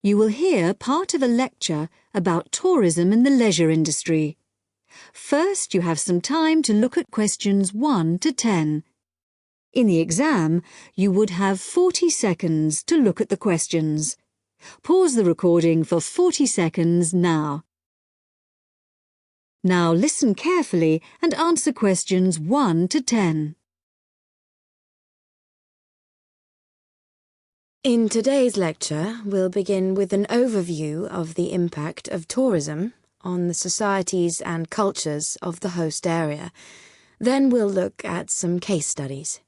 you will hear part of a lecture about tourism in the leisure industry. First, you have some time to look at questions 1 to 10. In the exam, you would have 40 seconds to look at the questions. Pause the recording for 40 seconds now. Now listen carefully and answer questions 1 to 10. In today's lecture, we'll begin with an overview of the impact of tourism on the societies and cultures of the host area. Then we'll look at some case studies.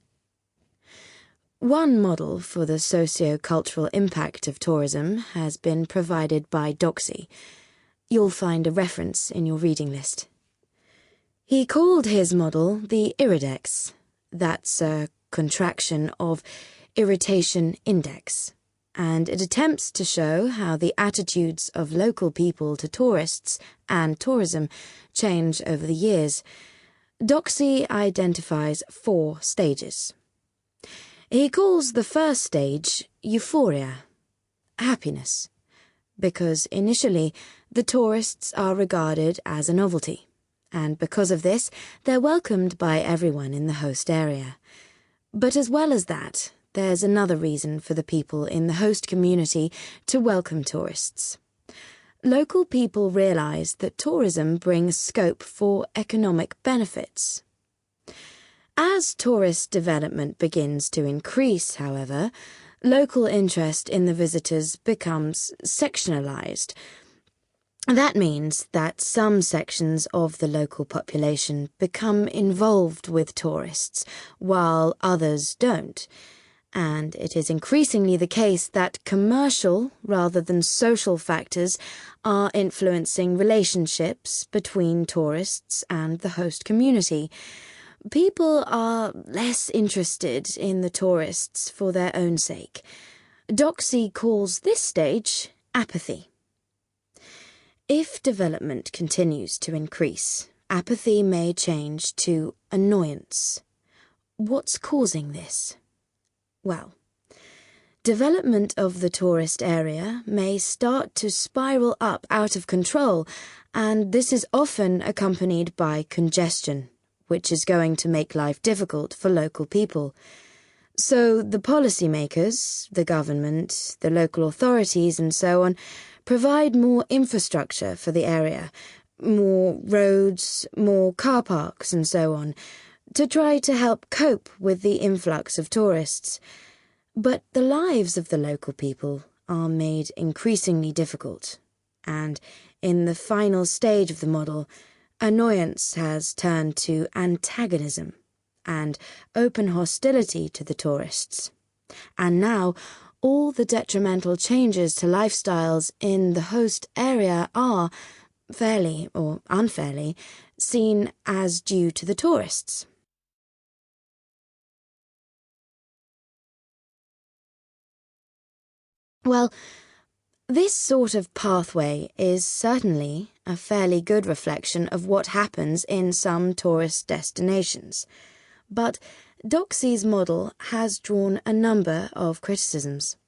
One model for the socio-cultural impact of tourism has been provided by Doxy. You'll find a reference in your reading list. He called his model the IRIDEX. That's a contraction of Irritation Index, and it attempts to show how the attitudes of local people to tourists and tourism change over the years. Doxy identifies 4 stages. He calls the first stage euphoria, happiness, because initially the tourists are regarded as a novelty, and because of this they're welcomed by everyone in the host area. But as well as that, there's another reason for the people in the host community to welcome tourists. Local people realise that tourism brings scope for economic benefits. As tourist development begins to increase, however, local interest in the visitors becomes sectionalised. That means that some sections of the local population become involved with tourists, while others don't. And it is increasingly the case that commercial rather than social factors are influencing relationships between tourists and the host community. People are less interested in the tourists for their own sake. Doxy calls this stage apathy. If development continues to increase, apathy may change to annoyance. What's causing this? Well, development of the tourist area may start to spiral up out of control, and this is often accompanied by congestion, which is going to make life difficult for local people. So the policymakers, the government, the local authorities and so on, provide more infrastructure for the area, more roads, more car parks and so on, to try to help cope with the influx of tourists. But the lives of the local people are made increasingly difficult, and in the final stage of the model, annoyance has turned to antagonism and open hostility to the tourists. And now, all the detrimental changes to lifestyles in the host area are, fairly or unfairly, seen as due to the tourists. Well, this sort of pathway is certainly a fairly good reflection of what happens in some tourist destinations. But Doxy's model has drawn a number of criticisms.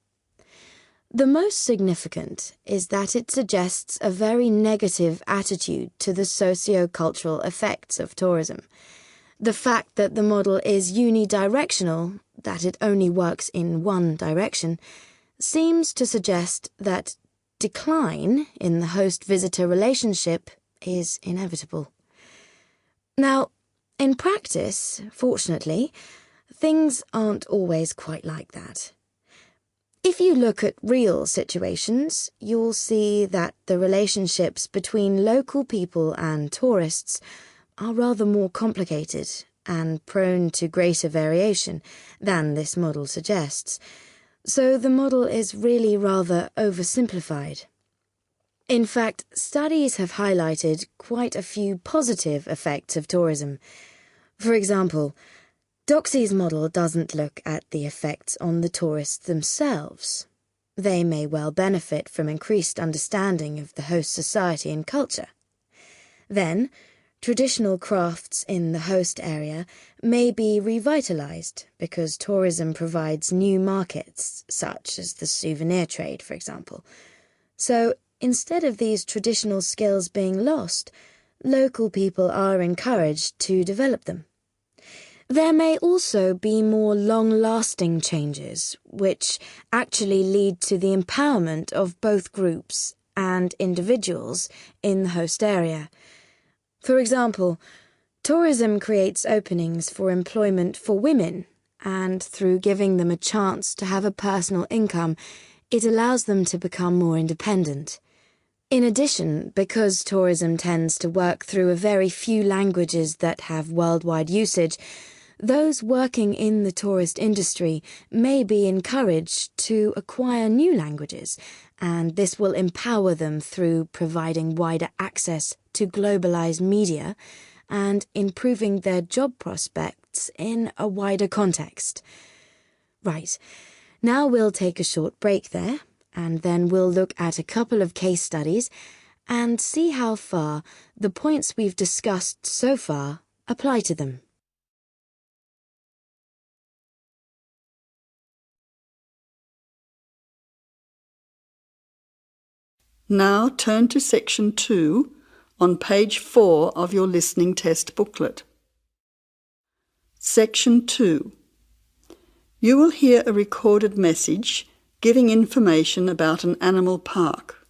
The most significant is that it suggests a very negative attitude to the socio-cultural effects of tourism. The fact that the model is unidirectional, that it only works in one direction, seems to suggest that decline in the host-visitor relationship is inevitable. Now, in practice, fortunately, things aren't always quite like that. If you look at real situations, you'll see that the relationships between local people and tourists are rather more complicated and prone to greater variation than this model suggests. So the model is really rather oversimplified. In fact, studies have highlighted quite a few positive effects of tourism. For example, Doxy's model doesn't look at the effects on the tourists themselves. They may well benefit from increased understanding of the host society and culture. Then, traditional crafts in the host area may be revitalised because tourism provides new markets, such as the souvenir trade, for example. So instead of these traditional skills being lost, local people are encouraged to develop them. There may also be more long-lasting changes, which actually lead to the empowerment of both groups and individuals in the host area. For example, tourism creates openings for employment for women, and through giving them a chance to have a personal income, it allows them to become more independent. In addition, because tourism tends to work through a very few languages that have worldwide usage, those working in the tourist industry may be encouraged to acquire new languages, and this will empower them through providing wider access to globalized media and improving their job prospects in a wider context. Right, now we'll take a short break there, and then we'll look at a couple of case studies and see how far the points we've discussed so far apply to them. Now turn to section 2 on page 4 of your listening test booklet. Section 2. You will hear a recorded message giving information about an animal park.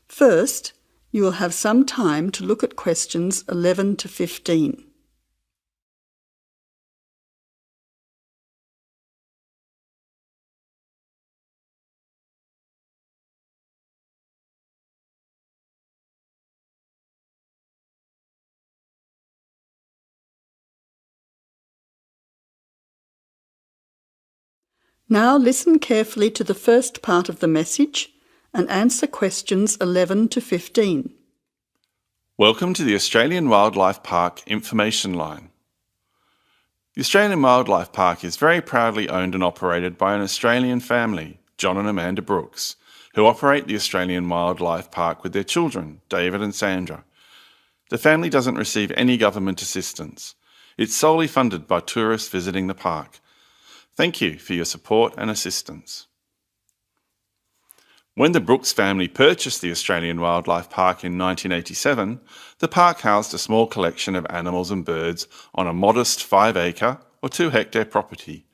First, you will have some time to look at questions 11 to 15. Now listen carefully to the first part of the message and answer questions 11 to 15. Welcome to the Australian Wildlife Park Information Line. The Australian Wildlife Park is very proudly owned and operated by an Australian family, John and Amanda Brooks, who operate the Australian Wildlife Park with their children, David and Sandra. The family doesn't receive any government assistance. It's solely funded by tourists visiting the park. Thank you for your support and assistance. When the Brooks family purchased the Australian Wildlife Park in 1987, the park housed a small collection of animals and birds on a modest 5-acre or 2-hectare property.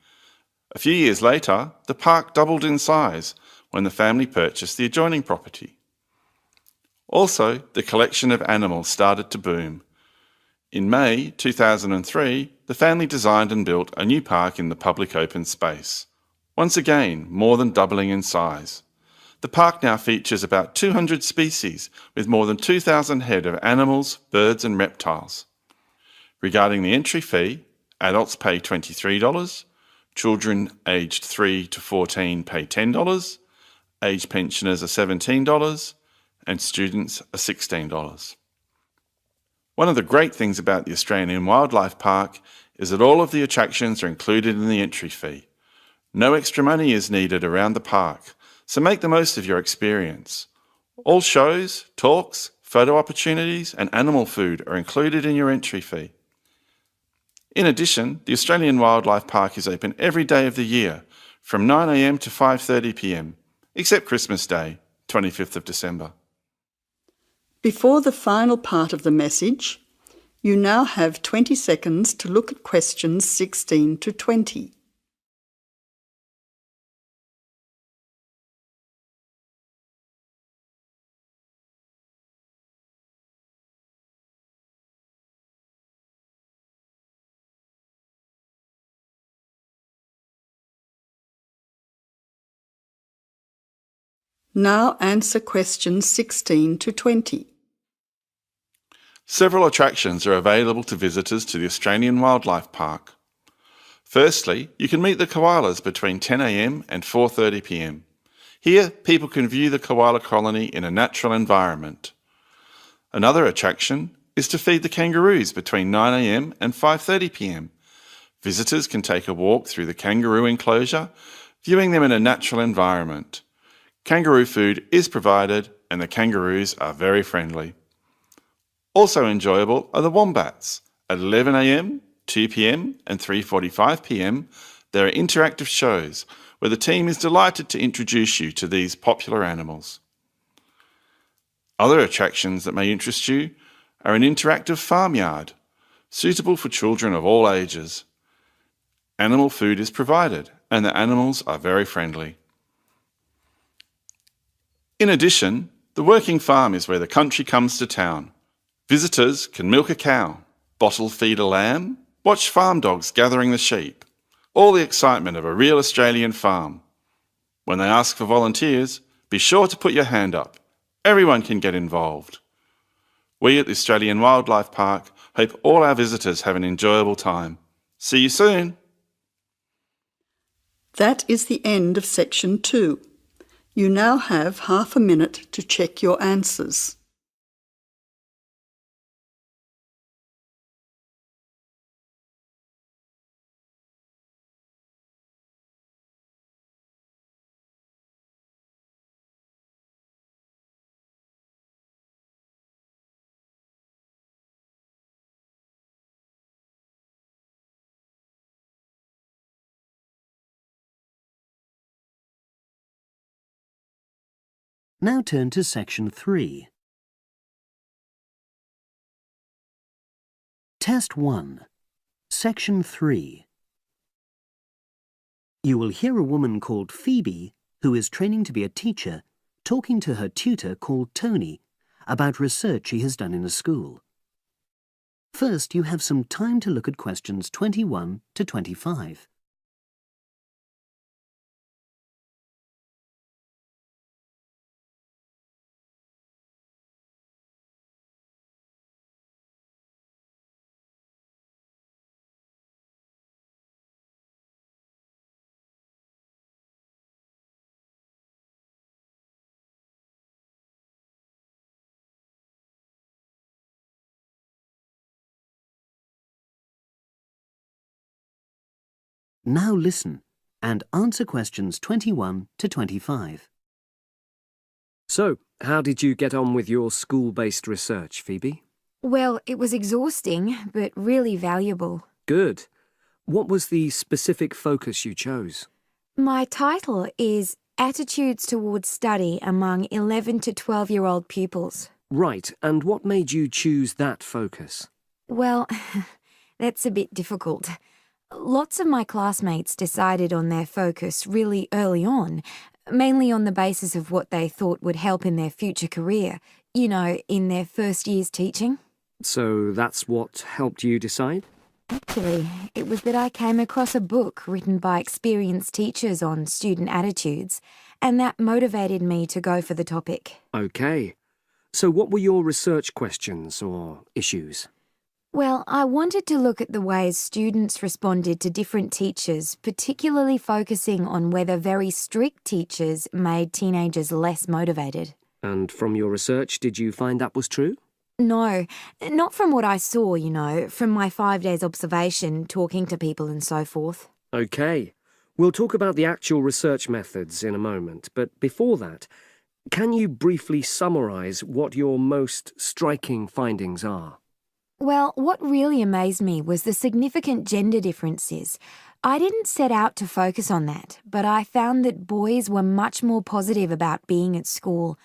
A few years later, the park doubled in size when the family purchased the adjoining property. Also, the collection of animals started to boom. In May 2003, the family designed and built a new park in the public open space. Once again, more than doubling in size. The park now features about 200 species with more than 2,000 head of animals, birds and reptiles. Regarding the entry fee, adults pay $23, children aged 3 to 14 pay $10, aged pensioners are $17 and students are $16. One of the great things about the Australian Wildlife Park is that all of the attractions are included in the entry fee. No extra money is needed around the park, so make the most of your experience. All shows, talks, photo opportunities and animal food are included in your entry fee. In addition, the Australian Wildlife Park is open every day of the year from 9 a.m. to 5:30 p.m, except Christmas Day, 25th of December. Before the final part of the message, you now have 20 seconds to look at questions 16 to 20. Now answer questions 16 to 20. Several attractions are available to visitors to the Australian Wildlife Park. Firstly, you can meet the koalas between 10 a.m. and 4:30 p.m. Here, people can view the koala colony in a natural environment. Another attraction is to feed the kangaroos between 9 a.m. and 5:30 p.m. Visitors can take a walk through the kangaroo enclosure, viewing them in a natural environment. Kangaroo food is provided and the kangaroos are very friendly. Also enjoyable are the wombats. At 11 a.m, 2 p.m. and 3:45 p.m, there are interactive shows where the team is delighted to introduce you to these popular animals. Other attractions that may interest you are an interactive farmyard, suitable for children of all ages. Animal food is provided, and the animals are very friendly. In addition, the working farm is where the country comes to town. Visitors can milk a cow, bottle feed a lamb, watch farm dogs gathering the sheep. All the excitement of a real Australian farm. When they ask for volunteers, be sure to put your hand up. Everyone can get involved. We at the Australian Wildlife Park hope all our visitors have an enjoyable time. See you soon. That is the end of section 2. You now have half a minute to check your answers. Now turn to section 3. Test 1. Section 3. You will hear a woman called Phoebe, who is training to be a teacher, talking to her tutor called Tony about research she has done in a school. First, you have some time to look at questions 21 to 25. Now listen and answer questions 21 to 25. So, how did you get on with your school-based research, Phoebe? Well, it was exhausting, but really valuable. Good. What was the specific focus you chose? My title is Attitudes Towards Study Among 11 to 12-year-old Pupils. Right, and what made you choose that focus? Well, that's a bit difficult. Lots of my classmates decided on their focus really early on, mainly on the basis of what they thought would help in their future career, you know, in their first year's teaching. So that's what helped you decide? Actually, it was that I came across a book written by experienced teachers on student attitudes, and that motivated me to go for the topic. OK. So what were your research questions or issues? Well, I wanted to look at the ways students responded to different teachers, particularly focusing on whether very strict teachers made teenagers less motivated. And from your research, did you find that was true? No, not from what I saw, you know, from my 5 days observation, talking to people and so forth. OK. We'll talk about the actual research methods in a moment, but before that, can you briefly summarise what your most striking findings are? Well, what really amazed me was the significant gender differences. I didn't set out to focus on that, but I found that boys were much more positive about being at school.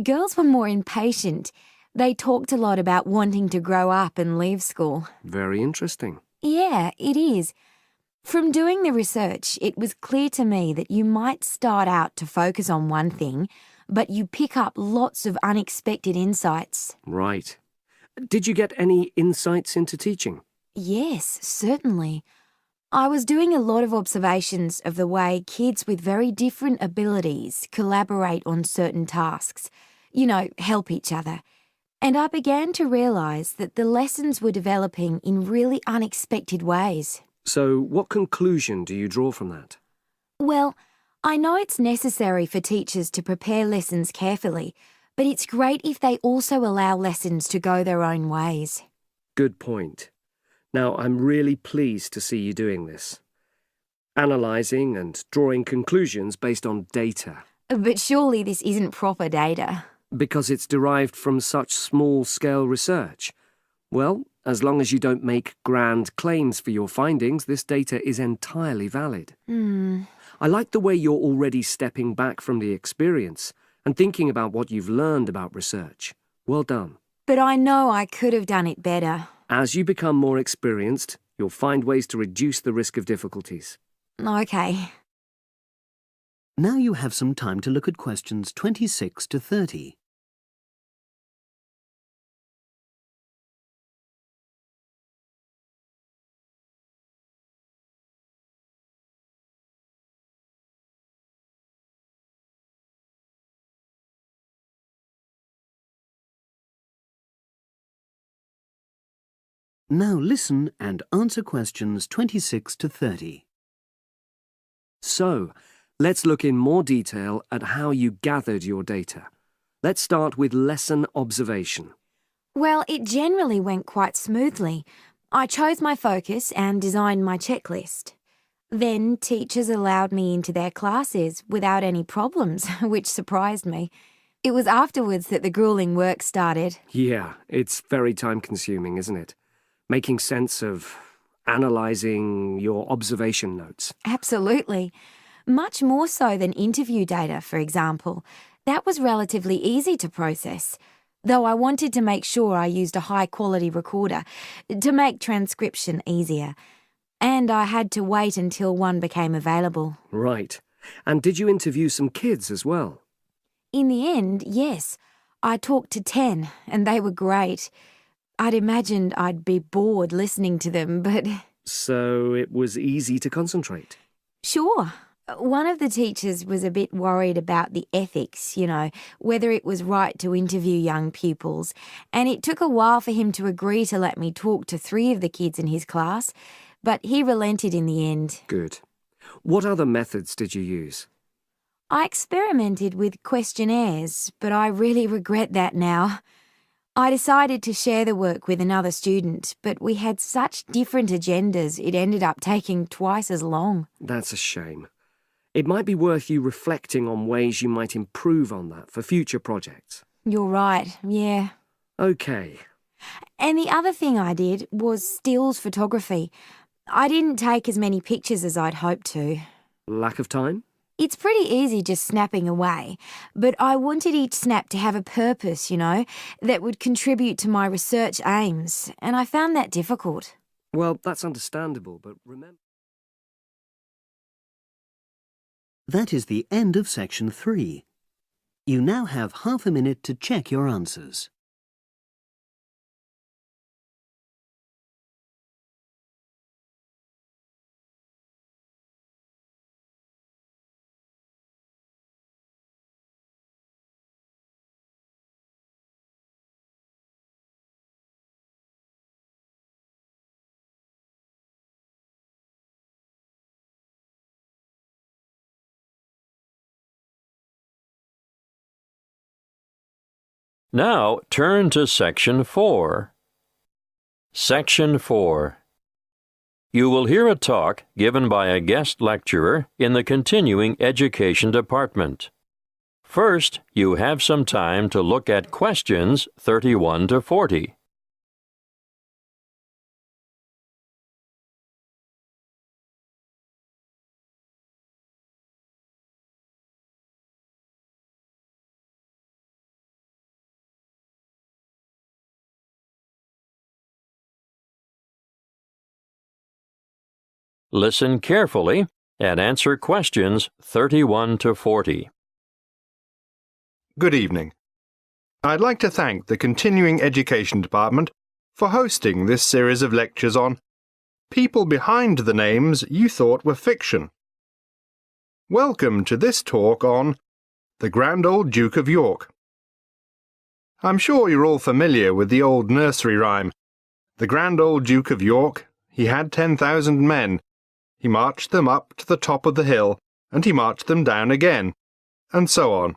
Girls were more impatient. They talked a lot about wanting to grow up and leave school. Very interesting. Yeah, it is. From doing the research, it was clear to me that you might start out to focus on one thing, but you pick up lots of unexpected insights. Right. Did you get any insights into teaching? Yes, certainly. I was doing a lot of observations of the way kids with very different abilities collaborate on certain tasks, you know, help each other. And I began to realise that the lessons were developing in really unexpected ways. So what conclusion do you draw from that? Well, I know it's necessary for teachers to prepare lessons carefully, but it's great if they also allow lessons to go their own ways. Good point. Now, I'm really pleased to see you doing this. Analysing and drawing conclusions based on data. But surely this isn't proper data. Because it's derived from such small-scale research. Well, as long as you don't make grand claims for your findings, this data is entirely valid. I like the way you're already stepping back from the experience and thinking about what you've learned about research. Well done. But I know I could have done it better. As you become more experienced, you'll find ways to reduce the risk of difficulties. Okay. Now you have some time to look at questions 26 to 30. Now listen and answer questions 26 to 30. So, let's look in more detail at how you gathered your data. Let's start with lesson observation. Well, it generally went quite smoothly. I chose my focus and designed my checklist. Then teachers allowed me into their classes without any problems, which surprised me. It was afterwards that the grueling work started. Yeah, it's very time-consuming, isn't it? Making sense of analysing your observation notes. Absolutely. Much more so than interview data, for example. That was relatively easy to process, though I wanted to make sure I used a high-quality recorder to make transcription easier. And I had to wait until one became available. Right. And did you interview some kids as well? In the end, yes. I talked to 10, and they were great. I'd imagined I'd be bored listening to them, but... So it was easy to concentrate? Sure. One of the teachers was a bit worried about the ethics, whether it was right to interview young pupils, and it took a while for him to agree to let me talk to 3 of the kids in his class, but he relented in the end. Good. What other methods did you use? I experimented with questionnaires, but I really regret that now. I decided to share the work with another student, but we had such different agendas it ended up taking twice as long. That's a shame. It might be worth you reflecting on ways you might improve on that for future projects. You're right, yeah. Okay. And the other thing I did was stills photography. I didn't take as many pictures as I'd hoped to. Lack of time? It's pretty easy just snapping away, but I wanted each snap to have a purpose, that would contribute to my research aims, and I found that difficult. Well, that's understandable, but remember... That is the end of section 3. You now have half a minute to check your answers. Now turn to Section 4. Section 4. You will hear a talk given by a guest lecturer in the Continuing Education Department. First, you have some time to look at questions 31 to 40. Listen carefully and answer questions 31 to 40. Good evening. I'd like to thank the Continuing Education Department for hosting this series of lectures on people behind the names you thought were fiction. Welcome to this talk on the Grand Old Duke of York. I'm sure you're all familiar with the old nursery rhyme. The Grand Old Duke of York, he had 10,000 men. He marched them up to the top of the hill, and he marched them down again, and so on.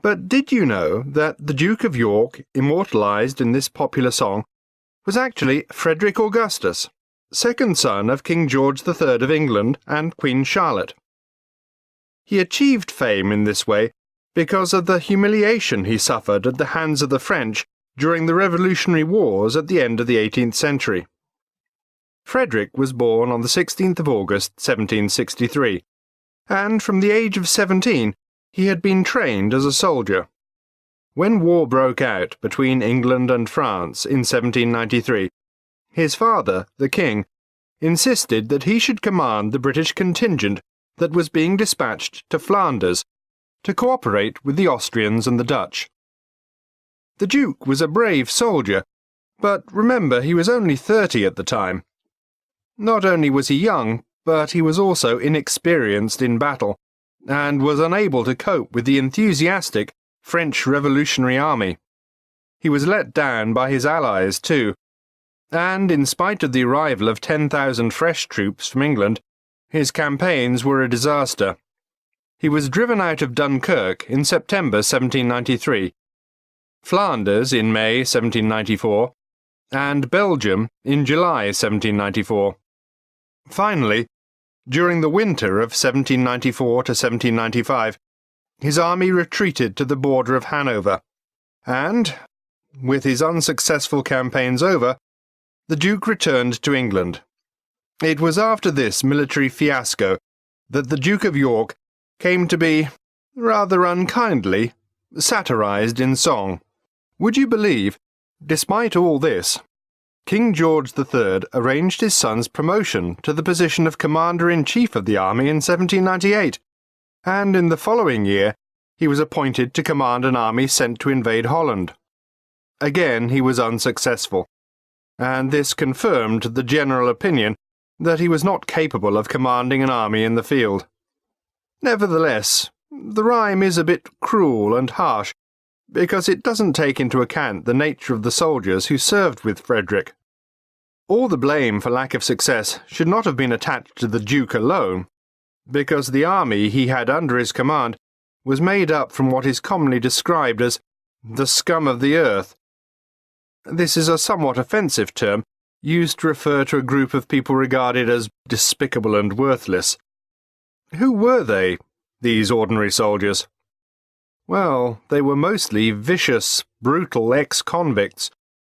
But did you know that the Duke of York, immortalised in this popular song, was actually Frederick Augustus, second son of King George III of England and Queen Charlotte? He achieved fame in this way because of the humiliation he suffered at the hands of the French during the Revolutionary Wars at the end of the 18th century. Frederick was born on the 16th of August, 1763, and from the age of 17 He had been trained as a soldier. When war broke out between England and France in 1793, his father, the king, insisted that he should command the British contingent that was being dispatched to Flanders to cooperate with the Austrians and the Dutch. The Duke was a brave soldier, but remember he was only 30 at the time. Not only was he young, but he was also inexperienced in battle, and was unable to cope with the enthusiastic French Revolutionary Army. He was let down by his allies too, and in spite of the arrival of 10,000 fresh troops from England, his campaigns were a disaster. He was driven out of Dunkirk in September 1793, Flanders in May 1794, and Belgium in July 1794. Finally, during the winter of 1794 to 1795, his army retreated to the border of Hanover, and, with his unsuccessful campaigns over, the Duke returned to England. It was after this military fiasco that the Duke of York came to be, rather unkindly, satirized in song. Would you believe, despite all this, King George III arranged his son's promotion to the position of Commander-in-Chief of the army in 1798, and in the following year he was appointed to command an army sent to invade Holland. Again he was unsuccessful, and this confirmed the general opinion that he was not capable of commanding an army in the field. Nevertheless, the rhyme is a bit cruel and harsh, because it doesn't take into account the nature of the soldiers who served with Frederick. All the blame for lack of success should not have been attached to the Duke alone, because the army he had under his command was made up from what is commonly described as the scum of the earth. This is a somewhat offensive term, used to refer to a group of people regarded as despicable and worthless. Who were they, these ordinary soldiers? Well, they were mostly vicious, brutal ex-convicts,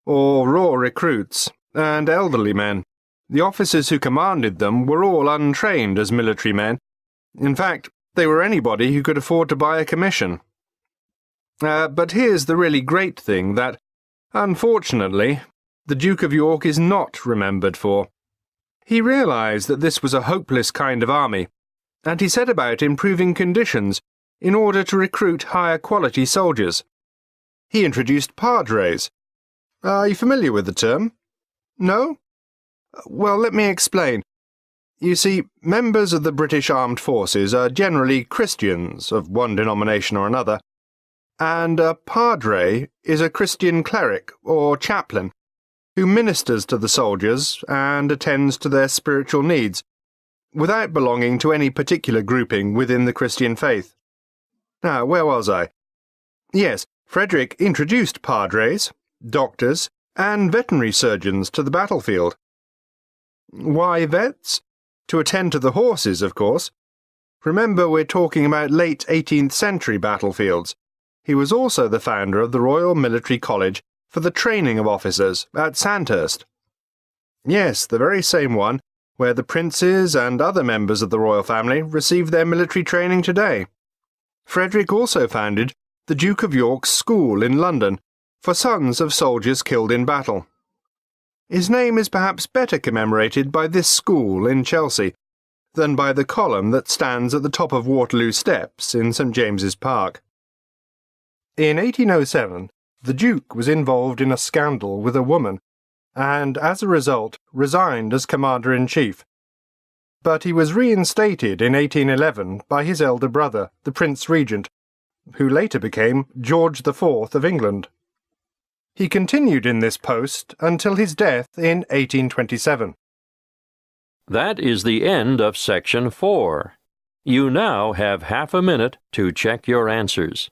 or raw recruits, and elderly men. The officers who commanded them were all untrained as military men. In fact, they were anybody who could afford to buy a commission. But here's the really great thing that, unfortunately, the Duke of York is not remembered for. He realized that this was a hopeless kind of army, and he set about improving conditions in order to recruit higher quality soldiers. He introduced padres. Are you familiar with the term? No? Well, let me explain. You see, members of the British Armed Forces are generally Christians of one denomination or another, and a padre is a Christian cleric or chaplain who ministers to the soldiers and attends to their spiritual needs, without belonging to any particular grouping within the Christian faith. Now, where was I? Yes, Frederick introduced padres, doctors, and veterinary surgeons to the battlefield. Why vets? To attend to the horses, of course. Remember, we're talking about late 18th century battlefields. He was also the founder of the Royal Military College for the training of officers at Sandhurst. Yes, the very same one where the princes and other members of the royal family receive their military training today. Frederick also founded the Duke of York's School in London for sons of soldiers killed in battle. His name is perhaps better commemorated by this school in Chelsea than by the column that stands at the top of Waterloo Steps in St James's Park. In 1807, the Duke was involved in a scandal with a woman, and as a result resigned as Commander-in-Chief. But he was reinstated in 1811 by his elder brother, the Prince Regent, who later became George IV of England. He continued in this post until his death in 1827. That is the end of Section 4. You now have half a minute to check your answers.